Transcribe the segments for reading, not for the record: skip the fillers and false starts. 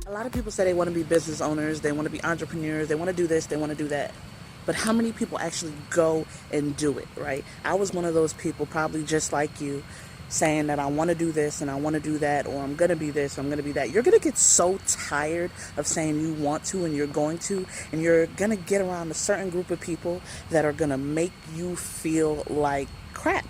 A lot of people say they want to be business owners, they want to be entrepreneurs, they want to do this, they want to do that. But how many people actually go and do it, right? I was one of those people, probably just like you, saying that I want to do this and I want to do that, or I'm going to be this, or I'm going to be that. You're going to get so tired of saying you want to and you're going to, and you're going to get around a certain group of people that are going to make you feel like crap.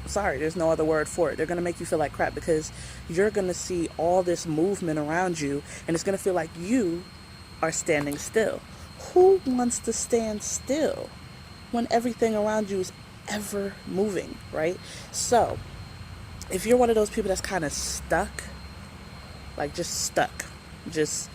Sorry, there's no other word for it. They're going to make you feel like crap because you're going to see all this movement around you and it's going to feel like you are standing still. Who wants to stand still when everything around you is ever moving, right? So, if you're one of those people that's kind of stuck, like just stuck, just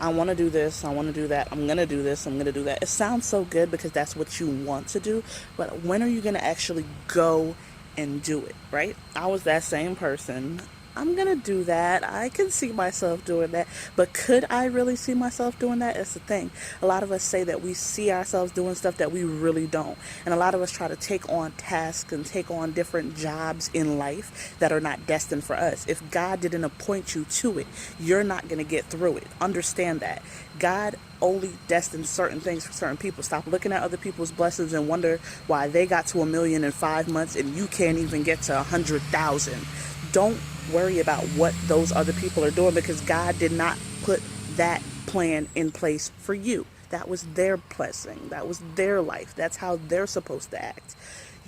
I want to do this, I want to do that, I'm going to do this, I'm going to do that. It sounds so good because that's what you want to do, but when are you going to actually go and do it, right? I was that same person. I'm going to do that. I can see myself doing that. But could I really see myself doing that? It's the thing. A lot of us say that we see ourselves doing stuff that we really don't. And a lot of us try to take on tasks and take on different jobs in life that are not destined for us. If God didn't appoint you to it, you're not going to get through it. Understand that. God only destines certain things for certain people. Stop looking at other people's blessings and wonder why they got to 1 million in 5 months and you can't even get to 100,000. Don't worry about what those other people are doing because God did not put that plan in place for you. That was their blessing. That was their life. That's how they're supposed to act.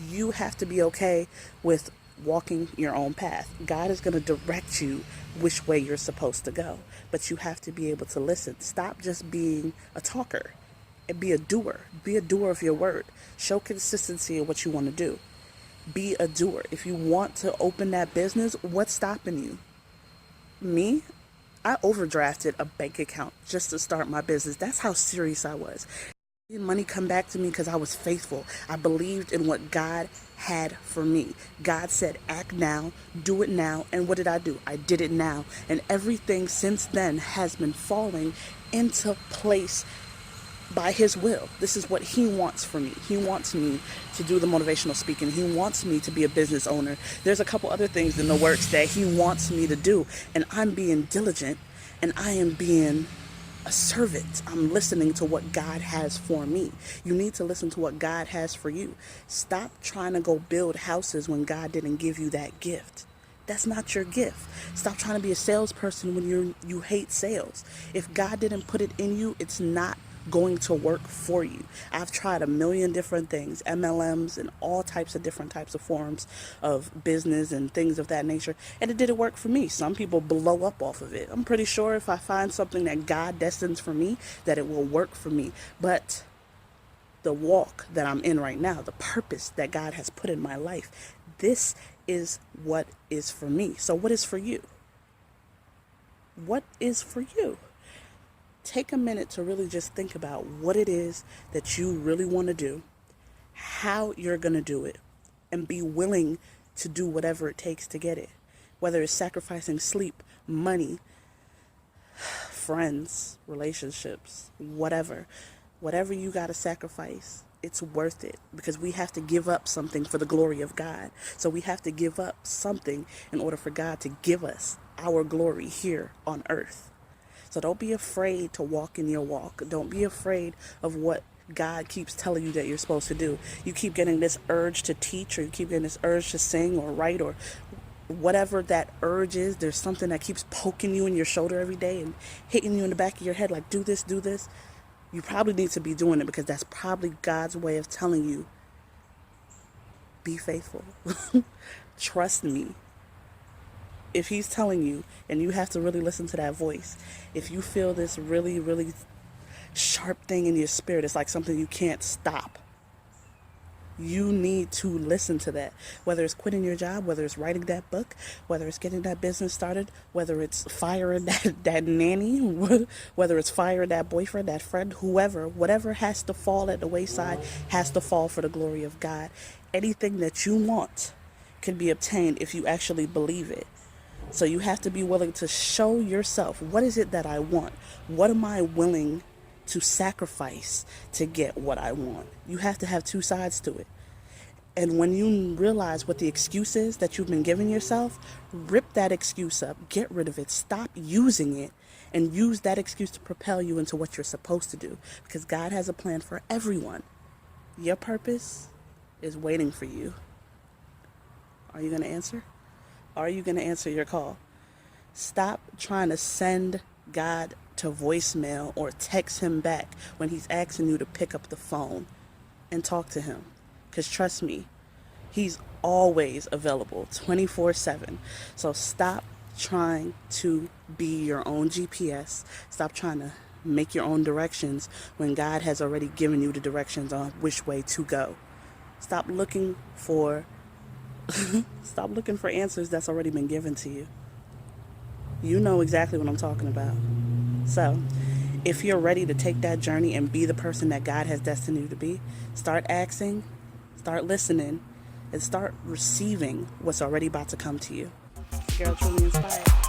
You have to be okay with walking your own path. God is going to direct you which way you're supposed to go, but you have to be able to listen. Stop just being a talker and be a doer. Be a doer of your word. Show consistency in what you want to do. Be a doer. If you want to open that business, what's stopping you? Me? I overdrafted a bank account just to start my business. That's how serious I was. Money come back to me because I was faithful. I believed in what God had for me. God said, act now, do it now. And what did I do? I did it now. And everything since then has been falling into place by his will. This is what he wants for me. He wants me to do the motivational speaking. He wants me to be a business owner. There's a couple other things in the works that he wants me to do. And I'm being diligent and I am being a servant. I'm listening to what God has for me. You need to listen to what God has for you. Stop trying to go build houses when God didn't give you that gift. That's not your gift. Stop trying to be a salesperson when you hate sales. If God didn't put it in you, it's not going to work for you. I've tried a million different things, MLMs and all types of different types of forms of business and things of that nature, and it didn't work for me. Some people blow up off of it. I'm pretty sure if I find something that God destines for me, that it will work for me. But the walk that I'm in right now, the purpose that God has put in my life, this is what is for me. So what is for you? What is for you? Take a minute to really just think about what it is that you really want to do, how you're going to do it, and be willing to do whatever it takes to get it. Whether it's sacrificing sleep, money, friends, relationships, whatever. Whatever you got to sacrifice, it's worth it because we have to give up something for the glory of God. So we have to give up something in order for God to give us our glory here on earth. So don't be afraid to walk in your walk. Don't be afraid of what God keeps telling you that you're supposed to do. You keep getting this urge to teach, or you keep getting this urge to sing or write, or whatever that urge is. There's something that keeps poking you in your shoulder every day and hitting you in the back of your head like, do this, do this. You probably need to be doing it because that's probably God's way of telling you, be faithful. Trust me. If he's telling you, and you have to really listen to that voice, if you feel this really, really sharp thing in your spirit, it's like something you can't stop. You need to listen to that. Whether it's quitting your job, whether it's writing that book, whether it's getting that business started, whether it's firing that nanny, whether it's firing that boyfriend, that friend, whoever, whatever has to fall at the wayside has to fall for the glory of God. Anything that you want can be obtained if you actually believe it. So you have to be willing to show yourself, what is it that I want? What am I willing to sacrifice to get what I want? You have to have two sides to it. And when you realize what the excuse is that you've been giving yourself, rip that excuse up, get rid of it, stop using it, and use that excuse to propel you into what you're supposed to do. Because God has a plan for everyone. Your purpose is waiting for you. Are you going to answer? Are you going to answer your call? Stop trying to send God to voicemail or text him back when he's asking you to pick up the phone and talk to him. Because trust me, he's always available 24/7. So stop trying to be your own GPS. Stop trying to make your own directions when God has already given you the directions on which way to go. Stop looking for stop looking for answers that's already been given to you. You know exactly what I'm talking about. So, if you're ready to take that journey and be the person that God has destined you to be, start asking, start listening, and start receiving what's already about to come to you. Girl, truly inspired.